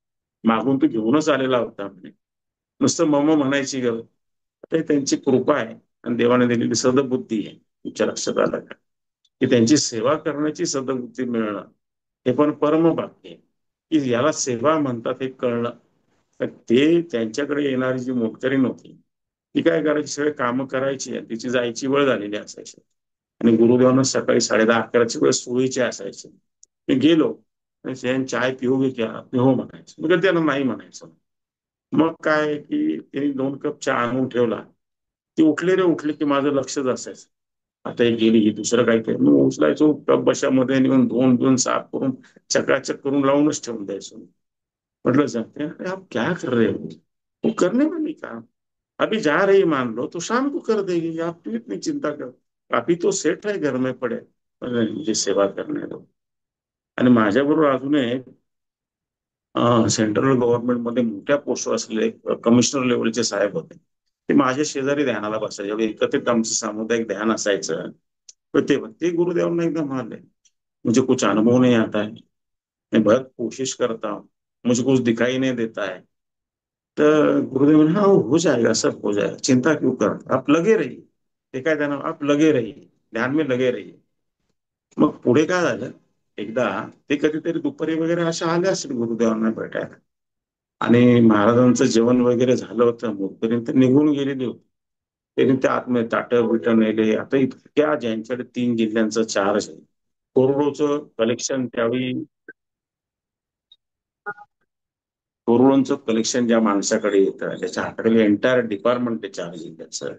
मागून तू घेऊनच आलेला होता म्हणे, नुसतं मम म्हणायची गरज. ते त्यांची कृपा आहे आणि देवाने दिलेली सदबुद्धी आहे. तुमच्या लक्षात आलं का, की त्यांची सेवा करण्याची सदबुद्धी मिळणं हे पण परम भाग्य आहे. की याला सेवा म्हणतात हे कळणं. तर ते त्यांच्याकडे येणारी जी मोटकरी नव्हती, ती काय करायची, सगळे कामं करायची आणि तिची जायची वेळ झालेली असायची. आणि गुरुदेवांना सकाळी 10:30-11ची वेळ सोयीची असायची. मी गेलो आणि चाय पिऊ क्या, हो म्हणायचं, मग त्यांना नाही म्हणायचं. मग काय की त्यांनी 2 कप चहा आणून ठेवला, ती उठले रे उठले की माझं लक्षच असायचं, आता एक गेली ही, दुसरं काय केलं, मी उचलायचो कप बशामध्ये नेऊन धुवून धुवून साफ करून चकाचक करून लावूनच ठेवून द्यायचो. म्हटलं जाते, अरे आप क्या कर रहे हो, वो करने वाली काम, अभी जा रही मान लो तो शाम को कर देगी, आप क्यों इतनी चिंता कर, अभी तो सेट है घर में पड़े. म्हणजे सेवा करणे दो. आणि माझ्याबरोबर अजून एक सेंट्रल गव्हर्नमेंटमध्ये मोठ्या पोस्टवर असलेले कमिशनर लेवलचे साहेब होते. ते माझ्या शेजारी ध्यानाला बसायचे, एवढे एकत्रित आमचं सामुदायिक ध्यान असायचं. तर ते गुरुदेवांना एकदम मारले, मुझे कुछ अनुभव नहीं आता है, मैं बहुत कोशिश करता हूँ, मुझे कुछ दिखाई नहीं देता है. तर गुरुदेव ने, हाँ वो हो जाएगा, सब हो जाएगा, चिंता क्यों कर, आप लगे रहिए. ते काय त्यांना, आप लगे रहिए, ध्यान में लगे रहिए. मग पुढे काय झालं, एकदा ते कधीतरी दुपारी वगैरे अशा आले असेल गुरुदेवांना भेटायला, आणि महाराजांचं जेवण वगैरे झालं होतं, मुखपर्यंत निघून गेलेले होते. त्यांनी त्या आतमध्ये ताटं बिटं नेले. आता इतक्या ज्यांच्याकडे 3 जिल्ह्यांचं चार्ज आहे, करोडोचं कलेक्शन त्यावेळी, करोडोंचं कलेक्शन ज्या माणसाकडे येतं, ज्याच्या हाताखाली एंटायर डिपार्टमेंट आहे 4 जिल्ह्याचं,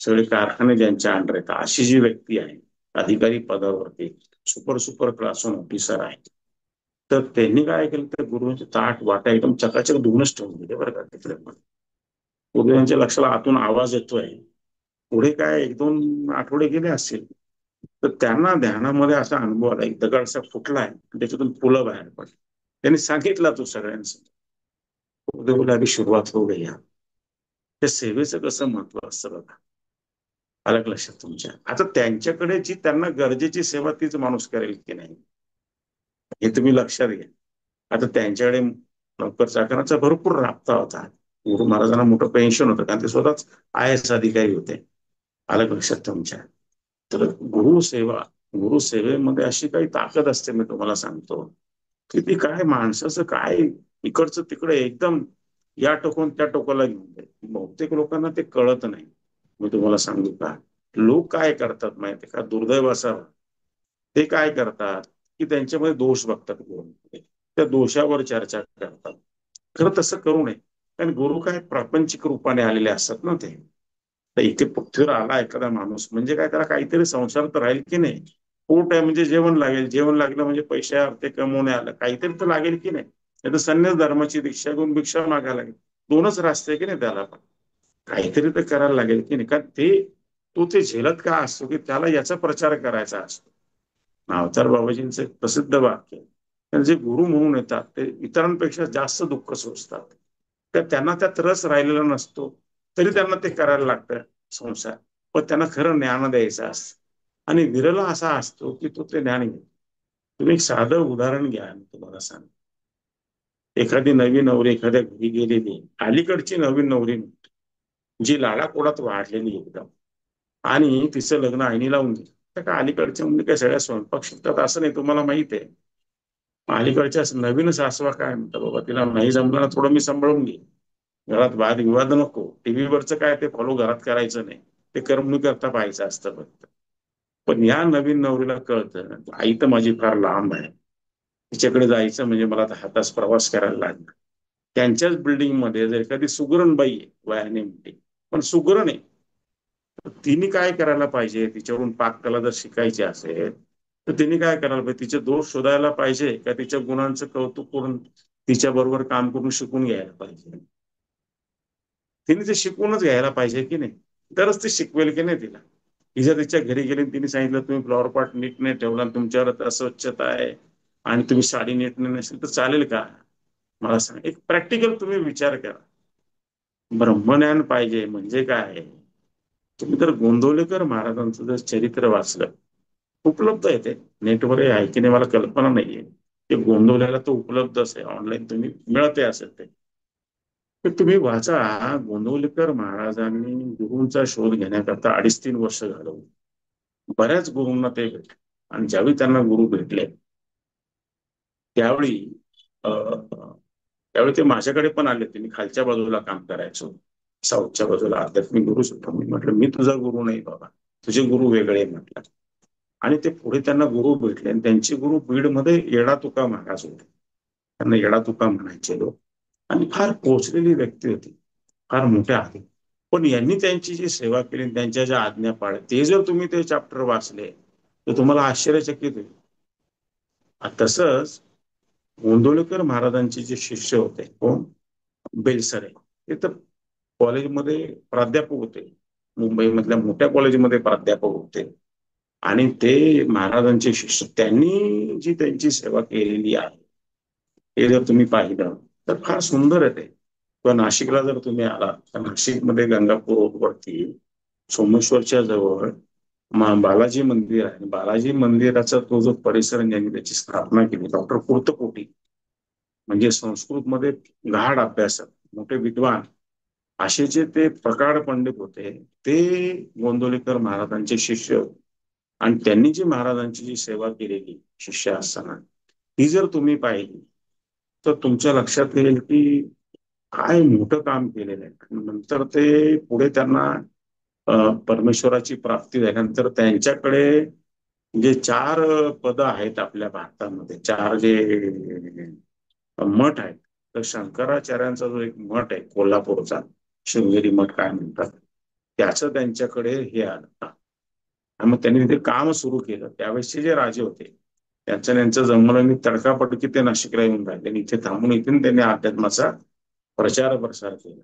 सगळे कारखाने ज्यांच्या अंडर येतात, अशी जी व्यक्ती आहे अधिकारी पदावरती, super super class one officer आहे, तर त्यांनी काय केलं, तर गुरुचे ताट वाटा एकदम चकाचक धुवूनच ठेवून दिले बरं का तिकडे. गुरुजींच्या लक्षाला आतून आवाज येतोय. पुढे काय 1-2 आठवडे गेले असतील, तर त्यांना ध्यानामध्ये असा अनुभव आला, एक दगड असा फुटलाय आणि त्याच्यातून फुलं बाहेर पडली. त्यांनी सांगितलं तो सगळ्यांचं. गुरुदेव बोलले, अभी सुरुवात हो गई. त्या सेवेचं कसं महत्व असतं बघा, अलग लक्षात तुमच्या. आता त्यांच्याकडे जी त्यांना गरजेची सेवा तीच माणूस करेल की नाही, हे तुम्ही लक्षात घ्या. आता त्यांच्याकडे नोकर चाकरांचा भरपूर राबता होता. गुरु महाराजांना मोठं पेन्शन होतं, कारण ते स्वतःच IAS अधिकारी होते. अलग लक्षात तुमच्या. तर गुरुसेवेमध्ये अशी काही ताकद असते, मी तुम्हाला सांगतो, की ती काय माणसाचं काय, इकडचं तिकडे एकदम या टोकून त्या टोकाला घेऊन जाईल. बहुतेक लोकांना ते कळत नाही. मी तुम्हाला सांगू का, लोक काय करतात माहितीये का, दुर्दैव असावं, ते काय करतात की त्यांच्यामध्ये दोष बघतात गुरुमध्ये, त्या दोषावर चर्चा करतात. खरं तसं करू नये, कारण गुरु काय प्रापंचिक रूपाने आलेले असतात ना ते. तर इथे पृथ्वीवर आला एखादा माणूस म्हणजे काय, त्याला काहीतरी संसार तर राहील की नाही. पोट आहे म्हणजे जेवण लागेल, जेवण लागलं म्हणजे पैसे अर्थे कमवणे आलं, काहीतरी तर लागेल की नाही. नाही तर संन्यास धर्माची दीक्षा घेऊन भिक्षा मागायला लागेल. दोनच रस्ते आहे की नाही त्याला पण, काहीतरी तर करायला लागेल की नाही. कारण तो ते झेलत का असतो की त्याला याचा प्रचार करायचा असतो. अवतार बाबाजींचं एक प्रसिद्ध वाक्य आहे, तर जे गुरु म्हणून येतात ते इतरांपेक्षा जास्त दुःख सोसतात. तर त्यांना त्यात रस राहिलेला नसतो, तरी त्यांना ते करायला लागतं संसार. पण त्यांना खरं ज्ञान द्यायचं असतं आणि विरल असा असतो की तो ते ज्ञान घेतो. तुम्ही एक साधं उदाहरण घ्या, मी तुम्हाला सांग. एखादी नवी नवरी एखाद्या घरी गेलेली, अलीकडची नवीन नवरी जी लाडाकोडात वाढलेली एकदम, आणि तिचं लग्न आईनी लावून दिलं. तर का अलीकडच्या म्हणजे काय सगळ्या स्वयंपाक शिकतात असं नाही, तुम्हाला माहित आहे. अलीकडच्या नवीन सासवा काय म्हणतात, बाबा तिला नाही जमलं ना, थोडं मी सांभाळून घे, घरात वादविवाद नको, टीव्ही वरचं काय ते फॉलो घरात करायचं नाही, ते करमणूक करता पाहायचं असतं फक्त. पण या नवीन नवरीला कळतं आई तर माझी फार लांब आहे, तिच्याकडे जायचं म्हणजे मला 10 तास प्रवास करायला लागणार. त्यांच्याच बिल्डिंग मध्ये जर एखादी सुगरण बाई आहे, वयाने मोठी पण सुगरण आहे, तर तिने काय करायला पाहिजे, तिच्यावरून पाककला जर शिकायची असेल तर तिने काय करायला पाहिजे, तिचे दोष शोधायला पाहिजे का तिच्या गुणांचं कौतुक करून तिच्या बरोबर काम करून शिकून घ्यायला पाहिजे. तिने ते शिकूनच घ्यायला पाहिजे की नाही, तरच ते शिकवेल की नाही तिला. तिच्या तिच्या घरी गेली तिने सांगितलं तुम्ही फ्लॉवर पॉट नीट नाही ठेवला, तुमच्यावर अस्वच्छता आहे आणि तुम्ही साडी नीट नाही नसेल तर चालेल का? मला सांग, एक प्रॅक्टिकल तुम्ही विचार करा. ब्रह्मज्ञान पाहिजे म्हणजे काय? तुम्ही तर गोंदवलेकर महाराजांचं जर चरित्र वाचलं, उपलब्ध आहे ते नेटवर, आहे की नाही मला कल्पना नाहीये, ते गोंदवल्याला तो उपलब्धच आहे, ऑनलाईन तुम्ही मिळते असेल ते. तर तुम्ही वाचा. गोंदवलेकर महाराजांनी गुरूंचा शोध घेण्याकरता 2.5-3 वर्ष घालवली. बऱ्याच गुरूंना ते भेटले आणि ज्यावेळी त्यांना गुरु भेटले त्यावेळी अ, त्यावेळी ते माझ्याकडे पण आले होते. मी खालच्या बाजूला काम करायचो, साऊथच्या बाजूला आध्यात्मिक गुरु सुद्धा. मी म्हटलं मी तुझा गुरु नाही बाबा, तुझे गुरु वेगळे म्हटलं. आणि ते पुढे त्यांना गुरु भेटले आणि त्यांचे गुरु बीडमध्ये येडा तुका महाराज होते. त्यांना येडा तुका म्हणायचे लोक, आणि फार पोचलेली व्यक्ती होती, फार मोठ्या आधी. पण यांनी त्यांची जी सेवा केली, त्यांच्या ज्या आज्ञा पाळल्या, ते जर तुम्ही ते चॅप्टर वाचले तर तुम्हाला आश्चर्यचकित होईल. तसंच गोंदवलेकर महाराजांचे जे शिष्य होते, कोण? बेलसरे. ते तर कॉलेजमध्ये प्राध्यापक होते, मुंबईमधल्या मोठ्या कॉलेजमध्ये प्राध्यापक होते. आणि ते महाराजांचे शिष्य, त्यांनी जी त्यांची सेवा केलेली आहे हे जर तुम्ही पाहिलं तर फार सुंदर आहे ते. किंवा नाशिकला जर तुम्ही आला तर नाशिकमध्ये गंगापूर रोडवरती सोमेश्वरच्या जवळ बालाजी मंदिर आहे. बालाजी मंदिराचा तो जो परिसर ज्यांनी त्याची स्थापना केली, डॉक्टर कुर्तकोटी, म्हणजे संस्कृत मध्ये गाढ अभ्यासक, मोठे विद्वान, असे जे ते प्रकाड पंडित होते, ते गोंदवलेकर महाराजांचे शिष्य होते. आणि त्यांनी जी महाराजांची जी सेवा केलेली शिष्य असताना, ती जर तुम्ही पाहिली तर तुमच्या लक्षात येईल की काय मोठं काम केलेलं आहे. आणि नंतर ते पुढे त्यांना परमेश्वराची प्राप्ती झाल्यानंतर त्यांच्याकडे जे 4 पद आहेत आपल्या भारतामध्ये, 4 जे मठ आहेत, तर शंकराचार्यांचा जो एक मठ आहे कोल्हापूरचा, शृंगेरी मठ काय म्हणतात, त्याचं त्यांच्याकडे हे आलं. आणि मग त्यांनी तिथे काम सुरू केलं. त्यावेळेसचे जे राजे होते त्यांचं जमलं, मी तडकाफडकी ते नाशिकला येऊन राहिले आणि इथे थांबून इथून त्यांनी अध्यात्माचा प्रचार प्रसार केला.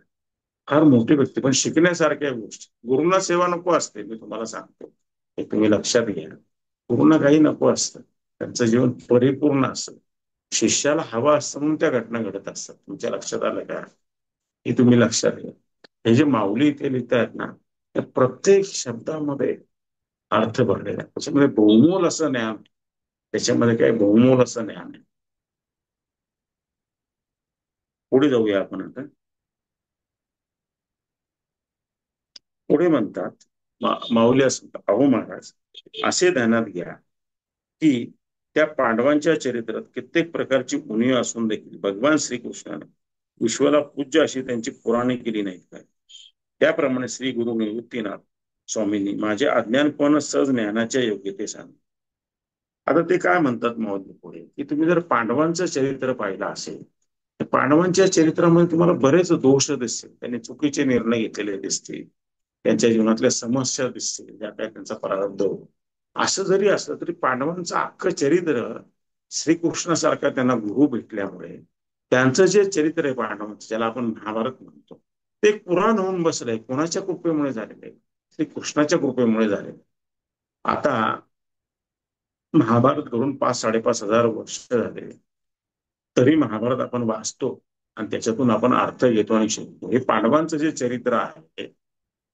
फार मोठी व्यक्ती, पण शिकण्यासारख्या गोष्टी. गुरुंना सेवा नको असते, मी तुम्हाला सांगतो, हे तुम्ही लक्षात घ्या. गुरुंना काही नको असतं, त्यांचं जीवन परिपूर्ण असतं. शिष्याला हवं असतं म्हणून त्या घटना घडत असतात. तुमच्या लक्षात आलं का? हे तुम्ही लक्षात घ्या. हे जे माऊली इथे लिहित आहेत ना, त्या प्रत्येक शब्दामध्ये अर्थ भरलेला आहे. त्याच्यामध्ये बहुमोल असं ज्ञान, त्याच्यामध्ये काय बहुमोल असं ज्ञान आहे. पुढे जाऊया आपण आता. पुढे म्हणतात माऊली असं म्हणतात, अहो महाराज, असे ध्यानात घ्या की त्या पांडवांच्या चरित्रात कित्येक प्रकारची उणीव असून देखील भगवान श्रीकृष्णाने विश्वाला पूज्य अशी त्यांची पुराणे केली नाहीत काय? त्याप्रमाणे श्री गुरु निवृत्तीनाथ स्वामींनी माझे अज्ञानपण सहज ज्ञानाच्या योग्यते सांग. आता ते काय म्हणतात माऊली पुढे, की तुम्ही जर पांडवांचं चरित्र पाहिलं असेल तर पांडवांच्या चरित्रामध्ये तुम्हाला बरेच दोष दिसतील, त्यांनी चुकीचे निर्णय घेतलेले दिसतील, त्यांच्या जीवनातल्या समस्या दिसतील, ज्या काय त्यांचा प्रारब्ध हो. असं जरी असलं तरी पांडवांचं अख्खं चरित्र श्रीकृष्णासारखा त्यांना गुरु भेटल्यामुळे त्यांचं जे चरित्र आहे पांडवांचं, ज्याला आपण महाभारत म्हणतो, ते एक पुराण होऊन बसलंय. कोणाच्या कृपेमुळे झालेलं आहे? श्रीकृष्णाच्या कृपेमुळे झाले. आता महाभारत घडून 5-5.5 हजार वर्ष झाले, तरी महाभारत आपण वाचतो. आणि त्याच्यातून आपण अर्थ घेतो आणि शिकतो. हे पांडवांचं जे चरित्र आहे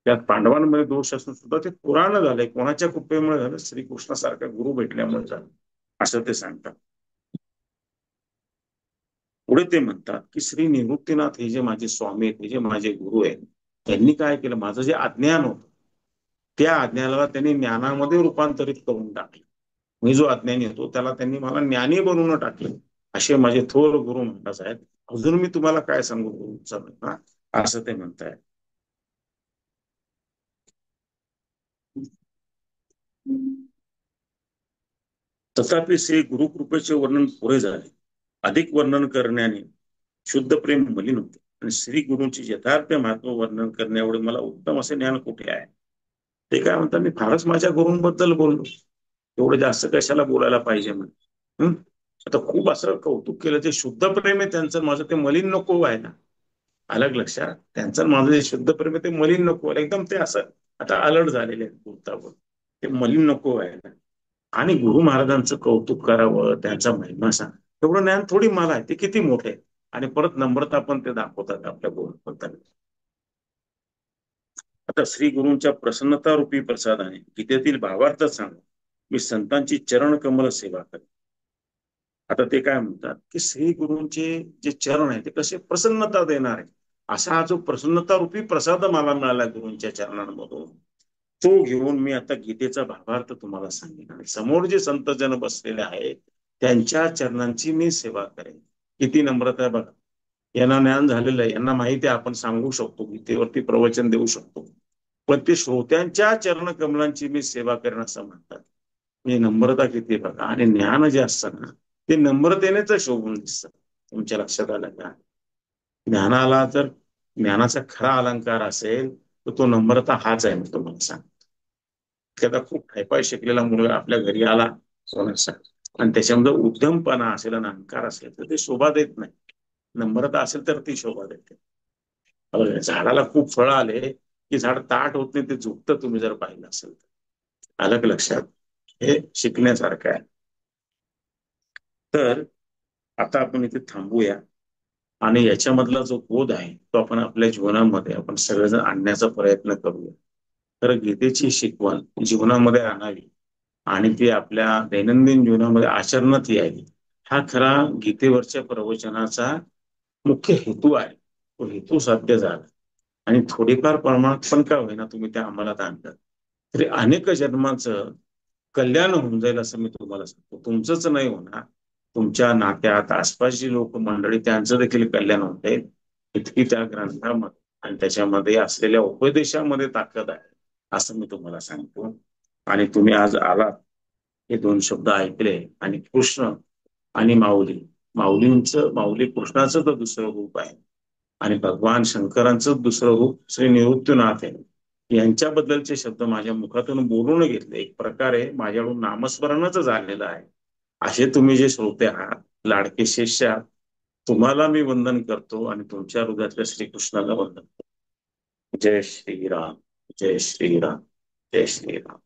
त्यात पांडवांमध्ये दोष असून सुद्धा ते पुराण झालंय. कोणाच्या कृपेमुळे झालं? श्रीकृष्णासारखा गुरु भेटल्यामुळे झालं, असं ते सांगतात. पुढे ते म्हणतात की श्री निवृत्तीनाथ हे जे माझे स्वामी आहेत, हे जे माझे गुरु आहेत, त्यांनी काय केलं, माझं जे अज्ञान होतं त्या अज्ञानाला त्यांनी ज्ञानामध्ये रूपांतरित करून टाकलं. मी जो अज्ञानी होतो त्याला त्यांनी मला ज्ञानी बनवून टाकले. असे माझे थोर गुरु म्हणतात आहेत. अजून मी तुम्हाला काय सांगू गुरुचा, असं ते म्हणताय. तथापि श्री गुरुकृपेचे वर्णन पुरे झाले. अधिक वर्णन करण्याने शुद्ध प्रेम मलिन होते आणि श्री गुरूंचे यथार्थ महत्व वर्णन करण्याएवढे मला उत्तम असे ज्ञान कुठे आहे. ते काय म्हणतात, मी फारच माझ्या गुरूंबद्दल बोललो, एवढं जास्त कशाला बोलायला पाहिजे म्हणून. आता खूप असं कौतुक केलं, ते शुद्ध प्रेम आहे त्यांचं, माझं ते मलिन नको आहे ना. अलग लक्षात, त्यांचं माझं जे शुद्ध प्रेम आहे ते मलिन नको, एकदम ते असं आता अलर्ट झालेले आहेत बोलता, ते मलिन नको आहे ना. आणि गुरु महाराजांचं कौतुक करावं, त्यांचा महिमा सांग, एवढं ज्ञान थोडी मला आहे, ते किती मोठे आहे. आणि परत नम्रता पण ते दाखवतात आपल्या बोलताना. आता श्री गुरूंच्या प्रसन्नता रूपी प्रसादाने गीतेतील भावार्थ सांग, मी संतांची चरण कमल सेवा कर. आता ते काय म्हणतात की श्री गुरूंचे जे चरण आहे ते कसे प्रसन्नता देणार आहे, असा हा जो प्रसन्नता रूपी प्रसाद मला मिळाला गुरूंच्या चरणांमधून, तो घेऊन मी आता गीतेचा भावार्थ तुम्हाला सांगेन आणि समोर जे संत जन बसलेले आहेत त्यांच्या चरणांची मी सेवा करेन. किती नम्रता आहे बघा. यांना ज्ञान झालेलं आहे, यांना माहिती आहे आपण सांगू शकतो, गीतेवरती प्रवचन देऊ शकतो, पण ते श्रोत्यांच्या चरण कमलांची मी सेवा करेन असं म्हणतात. म्हणजे नम्रता किती बघा. आणि ज्ञान जे असतं ना ते नम्रतेनेच शोभून दिसतं. तुमच्या लक्षात आलं का? ज्ञानाला जर ज्ञानाचा खरा अलंकार असेल तर तो नम्रता हाच आहे, मी तुम्हाला सांगतो. एखादा खूप हायपाय शिकलेला मुलगा आपल्या घरी आला सोन्याचा आणि त्याच्यामध्ये उद्यमपणा असेल आणि अहंकार असेल तर ते शोभा देत नाही. नम्रता असेल तर ती शोभा देते. झाडाला खूप फळं आले की झाड ताट होत नाही, ते झुकतं, तुम्ही जर पाहिलं असेल तर. आलं का लक्षात? हे शिकण्यासारखं आहे. तर आता आपण इथे थांबूया आणि याच्यामधला जो बोध आहे तो आपण आपल्या जीवनामध्ये आपण सगळेजण आणण्याचा प्रयत्न करूया. तर गीतेची शिकवण जीवनामध्ये आणावी आणि ती आपल्या दैनंदिन जीवनामध्ये आचरणात यावी, हा खरा गीतेवरच्या प्रवचनाचा मुख्य हेतू आहे. तो हेतू साध्य झाला आणि थोडीफार प्रमाणात पण का होईना तुम्ही त्या अंमलात आणलं तरी अनेक जन्माचं कल्याण होऊन जाईल, असं मी तुम्हाला सांगतो. तुमचंच नाही होणार, तुमच्या नात्यात आसपासची लोक मंडळी त्यांचं देखील कल्याण होते. इतकी त्या ग्रंथामध्ये आणि त्याच्यामध्ये असलेल्या उपदेशामध्ये ताकद आहे, असं मी तुम्हाला सांगतो. आणि तुम्ही आज आलात, हे दोन शब्द ऐकले आणि कृष्ण आणि माऊली, माऊली कृष्णाचं तर दुसरं रूप आहे आणि भगवान शंकरांचं दुसरं रूप श्री निवृत्तीनाथ आहे. यांच्याबद्दलचे शब्द माझ्या मुखातून बोलून घेतले, एक प्रकारे माझ्याकडून नामस्मरणच झालेलं आहे. असे तुम्ही जे श्रोते आहात, लाडके शिष्य आहात, तुम्हाला मी वंदन करतो आणि तुमच्या हृदयातल्या श्रीकृष्णाला वंदन करतो. जय श्रीराम, जय श्रीराम, जय श्रीराम.